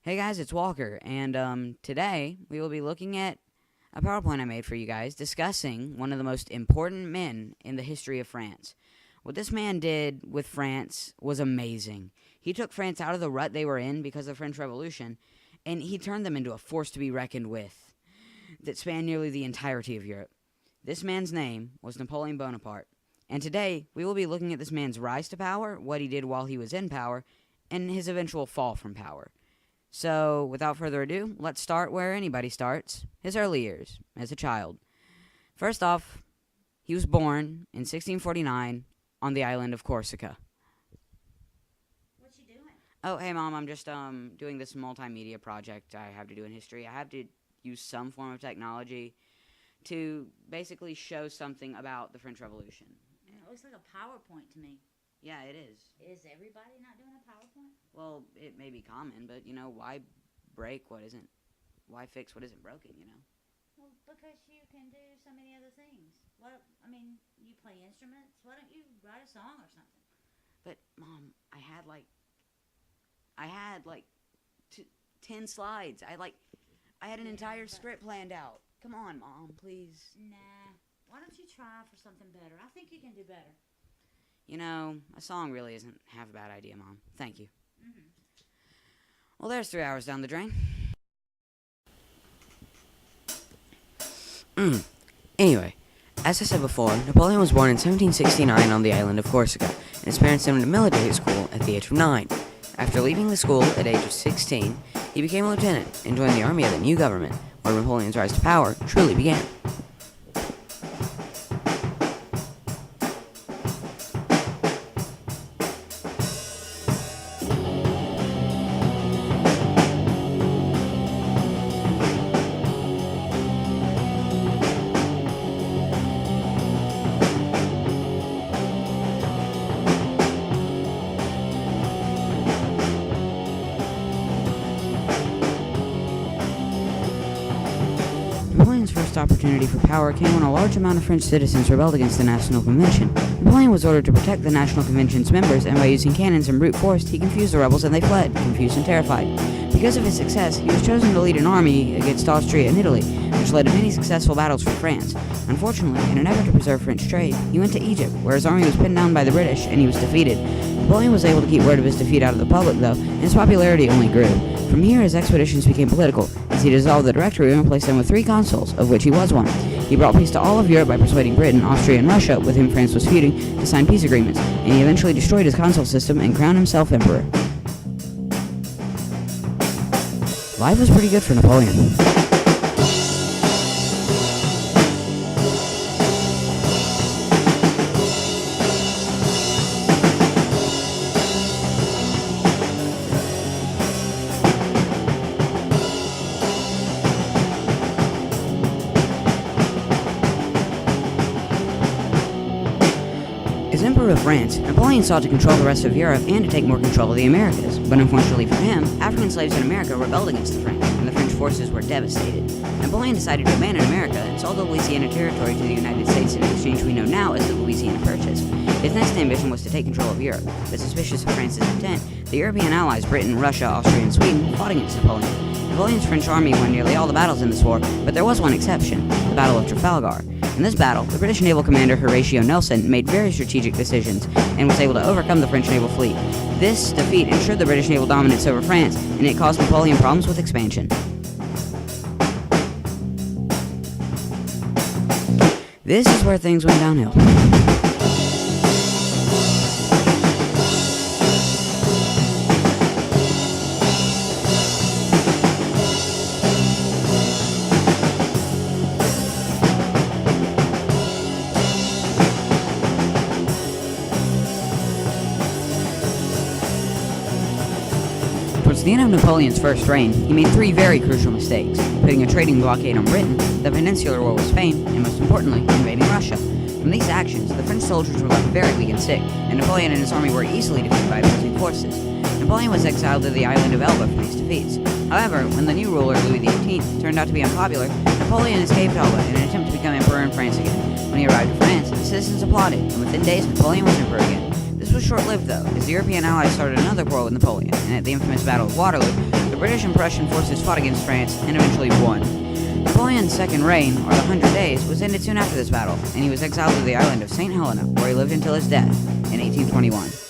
Hey guys, it's Walker, and today we will be looking at a PowerPoint I made for you guys discussing one of the most important men in the history of France. What this man did with France was amazing. He took France out of the rut they were in because of the French Revolution, and he turned them into a force to be reckoned with that spanned nearly the entirety of Europe. This man's name was Napoleon Bonaparte, and today we will be looking at this man's rise to power, what he did while he was in power, and his eventual fall from power. So, without further ado, let's start where anybody starts, his early years, as a child. First off, he was born in 1649 on the island of Corsica. What you doing? Oh, hey Mom, I'm just doing this multimedia project I have to do in history. I have to use some form of technology to basically show something about the French Revolution. Yeah, it looks like a PowerPoint to me. Yeah, it is. Is everybody not doing a PowerPoint? Well, it may be common, but, why break what isn't? Why fix what isn't broken, Well, because you can do so many other things. You play instruments. Why don't you write a song or something? But, Mom, I had 10 slides. I had an entire script planned out. Come on, Mom, please. Nah. Why don't you try for something better? I think you can do better. A song really isn't half a bad idea, Mom. Thank you. Mm-hmm. Well, there's 3 hours down the drain. Anyway, as I said before, Napoleon was born in 1769 on the island of Corsica, and his parents sent him to military school at the age of 9. After leaving the school at age of 16, he became a lieutenant and joined the army of the new government, where Napoleon's rise to power truly began. Napoleon's first opportunity for power came when a large amount of French citizens rebelled against the National Convention. Napoleon was ordered to protect the National Convention's members, and by using cannons and brute force, he confused the rebels and they fled, confused and terrified. Because of his success, he was chosen to lead an army against Austria and Italy, which led to many successful battles for France. Unfortunately, in an effort to preserve French trade, he went to Egypt, where his army was pinned down by the British, and he was defeated. Napoleon was able to keep word of his defeat out of the public, though, and his popularity only grew. From here, his expeditions became political, as he dissolved the Directory and replaced them with 3 consuls, of which he was one. He brought peace to all of Europe by persuading Britain, Austria, and Russia, with whom France was feuding, to sign peace agreements, and he eventually destroyed his consul system and crowned himself emperor. Life was pretty good for Napoleon. As Emperor of France, Napoleon sought to control the rest of Europe and to take more control of the Americas. But unfortunately for him, African slaves in America rebelled against the French, and the French forces were devastated. Napoleon decided to abandon America and sold the Louisiana Territory to the United States in exchange we know now as the Louisiana Purchase. His next ambition was to take control of Europe, but suspicious of France's intent, the European allies Britain, Russia, Austria, and Sweden fought against Napoleon. Napoleon's French army won nearly all the battles in this war, but there was one exception, the Battle of Trafalgar. In this battle, the British naval commander Horatio Nelson made very strategic decisions and was able to overcome the French naval fleet. This defeat ensured the British naval dominance over France, and it caused Napoleon problems with expansion. This is where things went downhill. Towards the end of Napoleon's first reign, he made 3 very crucial mistakes: putting a trading blockade on Britain, the Peninsular War with Spain, and most importantly, invading Russia. From these actions, the French soldiers were left very weak and sick, and Napoleon and his army were easily defeated by opposing forces. Napoleon was exiled to the island of Elba for these defeats. However, when the new ruler, Louis XVIII, turned out to be unpopular, Napoleon escaped Elba in an attempt to become emperor in France again. When he arrived in France, the citizens applauded, and within days Napoleon was emperor again. This was short-lived, though, as the European allies started another quarrel with Napoleon, and at the infamous Battle of Waterloo, the British and Prussian forces fought against France and eventually won. Napoleon's second reign, or the 100 Days, was ended soon after this battle, and he was exiled to the island of St. Helena, where he lived until his death in 1821.